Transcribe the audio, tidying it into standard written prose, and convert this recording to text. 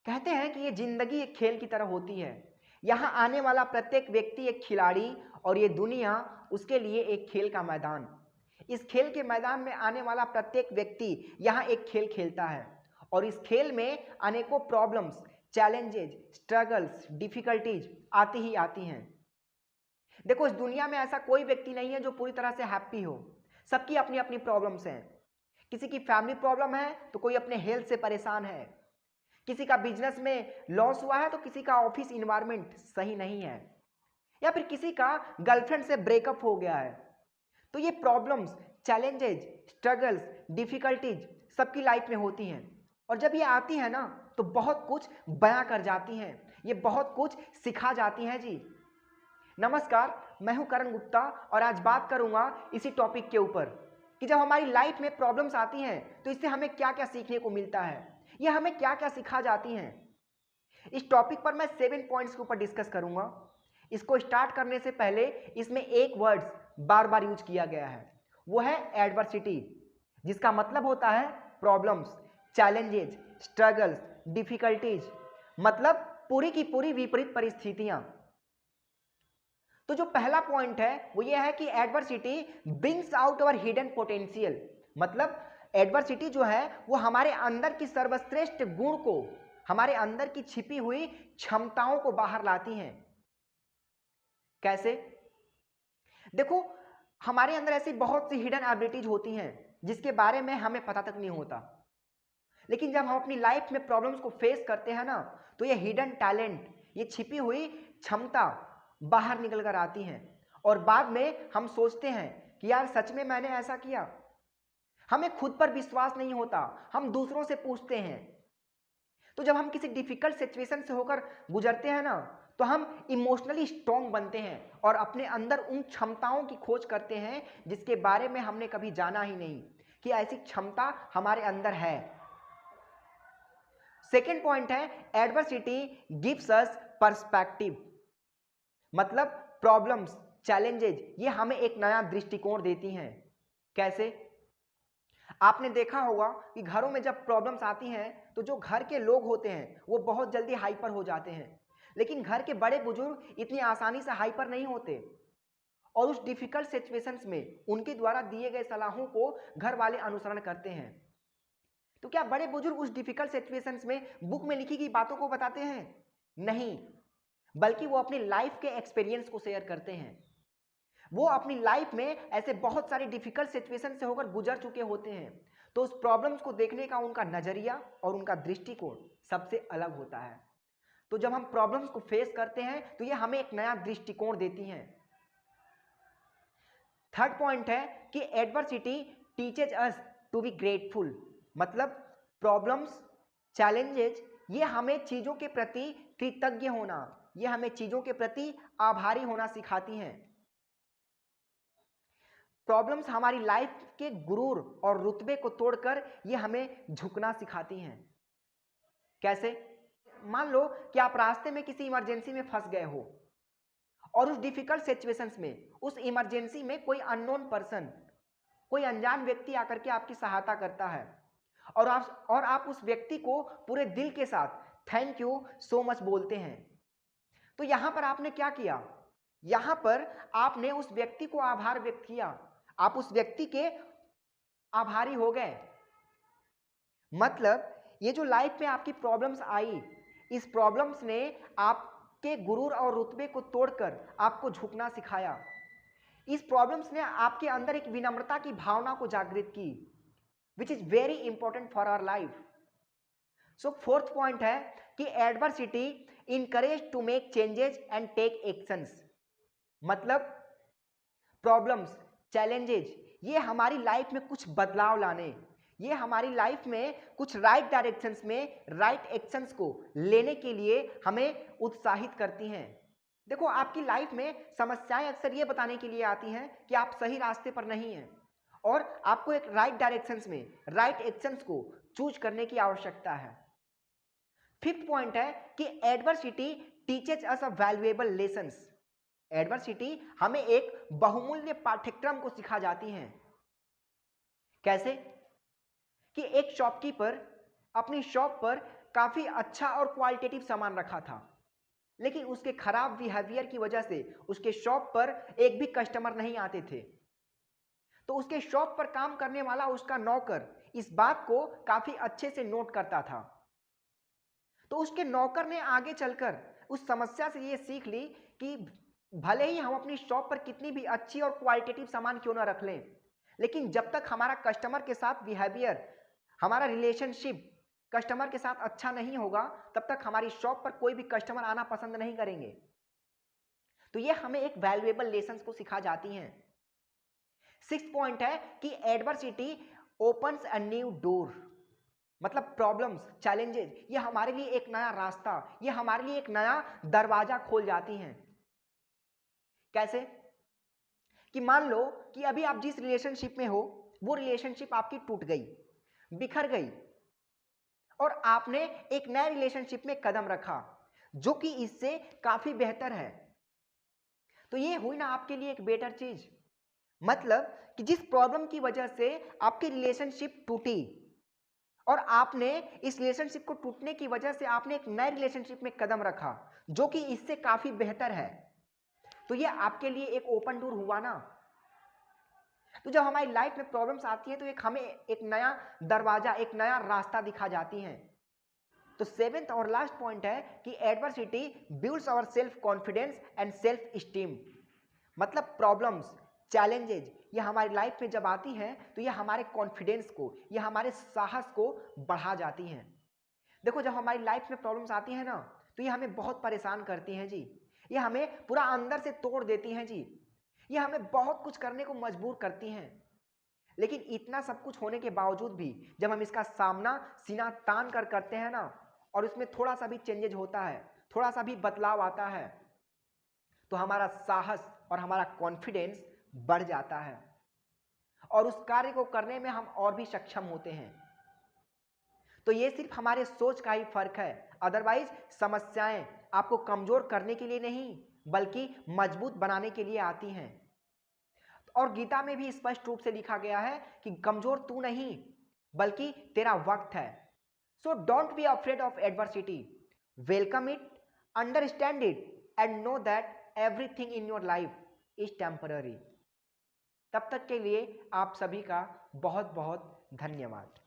कहते हैं कि ये जिंदगी एक खेल की तरह होती है। यहाँ आने वाला प्रत्येक व्यक्ति एक खिलाड़ी और ये दुनिया उसके लिए एक खेल का मैदान। इस खेल के मैदान में आने वाला प्रत्येक व्यक्ति यहाँ एक खेल खेलता है और इस खेल में अनेकों प्रॉब्लम्स, चैलेंजेज, स्ट्रगल्स, डिफिकल्टीज आती ही आती हैं। देखो, इस दुनिया में ऐसा कोई व्यक्ति नहीं है जो पूरी तरह से हैप्पी हो। सबकी अपनी अपनी प्रॉब्लम्स हैं। किसी की फैमिली प्रॉब्लम है तो कोई अपने हेल्थ से परेशान है, किसी का बिजनेस में लॉस हुआ है तो किसी का ऑफिस इन्वायरमेंट सही नहीं है, या फिर किसी का गर्लफ्रेंड से ब्रेकअप हो गया है। तो ये प्रॉब्लम्स, चैलेंजेज, स्ट्रगल्स, डिफिकल्टीज सबकी लाइफ में होती हैं और जब ये आती है ना तो बहुत कुछ बयां कर जाती हैं, ये बहुत कुछ सिखा जाती हैं जी। नमस्कार, मैं हूं करण गुप्ता और आज बात करूंगा इसी टॉपिक के ऊपर कि जब हमारी लाइफ में प्रॉब्लम्स आती हैं तो इससे हमें क्या क्या सीखने को मिलता है, ये हमें क्या क्या सिखा जाती हैं। इस टॉपिक पर मैं 7 पॉइंट्स के ऊपर डिस्कस करूंगा। इसको स्टार्ट करने से पहले इसमें एक वर्ड्स बार बार यूज किया गया है, वो है एडवर्सिटी, जिसका मतलब होता है प्रॉब्लम्स, चैलेंजेज, स्ट्रगल्स, डिफिकल्टीज, मतलब पूरी की पूरी विपरीत परिस्थितियां। तो जो पहला पॉइंट है वो ये है कि adversity brings out our hidden potential. मतलब एडवर्सिटी जो है वो हमारे अंदर की सर्वश्रेष्ठ गुण को, हमारे अंदर की छिपी हुई क्षमताओं को बाहर लाती हैं। कैसे? देखो, हमारे अंदर ऐसी बहुत सी हिडन एबिलिटीज होती हैं जिसके बारे में हमें पता तक नहीं होता, लेकिन जब हम अपनी लाइफ में प्रॉब्लम्स को फेस करते हैं ना तो ये हिडन टैलेंट, ये छिपी हुई क्षमता बाहर निकल कर आती हैं और बाद में हम सोचते हैं कि यार सच में मैंने ऐसा किया। हमें खुद पर विश्वास नहीं होता, हम दूसरों से पूछते हैं। तो जब हम किसी डिफिकल्ट सिचुएशन से होकर गुजरते हैं ना तो हम इमोशनली स्ट्रांग बनते हैं और अपने अंदर उन क्षमताओं की खोज करते हैं जिसके बारे में हमने कभी जाना ही नहीं कि ऐसी क्षमता हमारे अंदर है। सेकेंड पॉइंट है एडवर्सिटी गिव्स अस पर्सपेक्टिव। मतलब प्रॉब्लम्स, चैलेंजेज ये हमें एक नया दृष्टिकोण देती हैं। कैसे? आपने देखा होगा कि घरों में जब प्रॉब्लम्स आती हैं तो जो घर के लोग होते हैं वो बहुत जल्दी हाइपर हो जाते हैं, लेकिन घर के बड़े बुजुर्ग इतनी आसानी से हाइपर नहीं होते और उस डिफिकल्ट सिचुएशंस में उनके द्वारा दिए गए सलाहों को घर वाले अनुसरण करते हैं। तो क्या बड़े बुजुर्ग उस डिफिकल्ट सिचुएशंस में बुक में लिखी गई बातों को बताते हैं? नहीं, बल्कि वो अपनी लाइफ के एक्सपीरियंस को शेयर करते हैं। वो अपनी लाइफ में ऐसे बहुत सारे डिफिकल्ट सिचुएशन से होकर गुजर चुके होते हैं, तो उस प्रॉब्लम्स को देखने का उनका नजरिया और उनका दृष्टिकोण सबसे अलग होता है। तो जब हम प्रॉब्लम्स को फेस करते हैं तो ये हमें एक नया दृष्टिकोण देती हैं। थर्ड पॉइंट है कि adversity teaches us to be grateful. मतलब प्रॉब्लम्स, चैलेंजेज ये हमें चीजों के प्रति कृतज्ञ होना, ये हमें चीजों के प्रति आभारी होना सिखाती हैं। प्रॉब्लम्स हमारी लाइफ के गुरूर और रुतबे को तोड़कर ये हमें झुकना सिखाती हैं। कैसे? मान लो कि आप रास्ते में किसी इमरजेंसी में फंस गए हो और उस डिफिकल्ट सिचुएशंस में, उस इमरजेंसी में कोई अननोन पर्सन, कोई अनजान व्यक्ति आकर के आपकी सहायता करता है और आप उस व्यक्ति को पूरे दिल के साथ थैंक यू सो मच बोलते हैं। तो यहां पर आपने क्या किया? यहां पर आपने उस व्यक्ति को आभार व्यक्त किया, आप उस व्यक्ति के आभारी हो गए। मतलब ये जो लाइफ में आपकी प्रॉब्लम्स आई, इस प्रॉब्लम्स ने आपके गुरूर और रुतबे को तोड़कर आपको झुकना सिखाया। इस प्रॉब्लम्स ने आपके अंदर एक विनम्रता की भावना को जागृत की, which is very important for our life. So fourth point है कि adversity encourage to make changes and take actions. मतलब प्रॉब्लम्स, चैलेंजेज ये हमारी लाइफ में कुछ बदलाव लाने, ये हमारी लाइफ में कुछ राइट डायरेक्शंस में राइट एक्शंस को लेने के लिए हमें उत्साहित करती हैं। देखो, आपकी लाइफ में समस्याएं अक्सर ये बताने के लिए आती हैं कि आप सही रास्ते पर नहीं हैं और आपको एक राइट डायरेक्शंस में राइट एक्शंस को चूज करने की आवश्यकता है। फिफ्थ पॉइंट है कि एडवर्सिटी टीचेज अस अ वैल्यूएबल लेसन्स। एडवर्सिटी हमें एक बहुमूल्य पाठ्यक्रम को सिखा जाती हैं। कैसे? कि एक शॉपकीपर अपनी शॉप पर काफ़ी अच्छा और क्वालिटेटिव सामान रखा था, लेकिन उसके खराब बिहेवियर की वजह से उसके शॉप पर एक भी कस्टमर नहीं आते थे। तो उसके शॉप पर काम करने वाला उसका नौकर इस बात को काफ़ी अच्छे से नोट करता था। तो उसके नौकर ने आगे चलकर उस समस्या से ये सीख ली कि भले ही हम अपनी शॉप पर कितनी भी अच्छी और क्वालिटेटिव सामान क्यों ना रख लें, लेकिन जब तक हमारा कस्टमर के साथ बिहेवियर, हमारा रिलेशनशिप कस्टमर के साथ अच्छा नहीं होगा, तब तक हमारी शॉप पर कोई भी कस्टमर आना पसंद नहीं करेंगे। तो ये हमें एक वैल्यूएबल लेसन को सिखा जाती हैं। 6th पॉइंट है कि adversity opens a new door, मतलब प्रॉब्लम्स, चैलेंजेस, ये हमारे लिए एक नया रास्ता, ये हमारे लिए एक नया दरवाजा खोल जाती हैं। कैसे? कि मान लो कि अभी आप जिस रिलेशनशिप में हो, वो रिलेशनशिप आपकी टूट गई, बिखर गई, और आपने एक नए रिलेशनशिप में कदम रखा जो कि इससे काफी बेहतर है। तो ये हुई ना आपके लिए एक बेटर चीज। मतलब कि जिस प्रॉब्लम की वजह से आपकी रिलेशनशिप टूटी और आपने इस रिलेशनशिप को टूटने की वजह से आपने एक नए रिलेशनशिप में कदम रखा जो कि इससे काफी बेहतर है, तो ये आपके लिए एक ओपन डोर हुआ ना। तो जब हमारी लाइफ में प्रॉब्लम्स आती है तो एक हमें एक नया दरवाजा, एक नया रास्ता दिखा जाती हैं। तो 7th और लास्ट पॉइंट है कि adversity builds our self confidence and self esteem. मतलब प्रॉब्लम्स, चैलेंजेज ये हमारी लाइफ में जब आती हैं तो ये हमारे कॉन्फिडेंस को, ये हमारे साहस को बढ़ा जाती हैं। देखो, जब हमारी लाइफ में प्रॉब्लम्स आती हैं ना, तो ये हमें बहुत परेशान करती हैं जी, ये हमें पूरा अंदर से तोड़ देती हैं जी, ये हमें बहुत कुछ करने को मजबूर करती हैं। लेकिन इतना सब कुछ होने के बावजूद भी जब हम इसका सामना सीना तान कर करते हैं ना, और उसमें थोड़ा सा भी चेंजेज होता है, थोड़ा सा भी बदलाव आता है, तो हमारा साहस और हमारा कॉन्फिडेंस बढ़ जाता है और उस कार्य को करने में हम और भी सक्षम होते हैं। तो ये सिर्फ हमारे सोच का ही फर्क है। अदरवाइज समस्याएं आपको कमजोर करने के लिए नहीं, बल्कि मजबूत बनाने के लिए आती हैं। और गीता में भी स्पष्ट रूप से लिखा गया है कि कमजोर तू नहीं, बल्कि तेरा वक्त है। So don't be afraid of adversity, welcome it, understand it and know that everything in your life is temporary. तब तक के लिए आप सभी का बहुत बहुत धन्यवाद।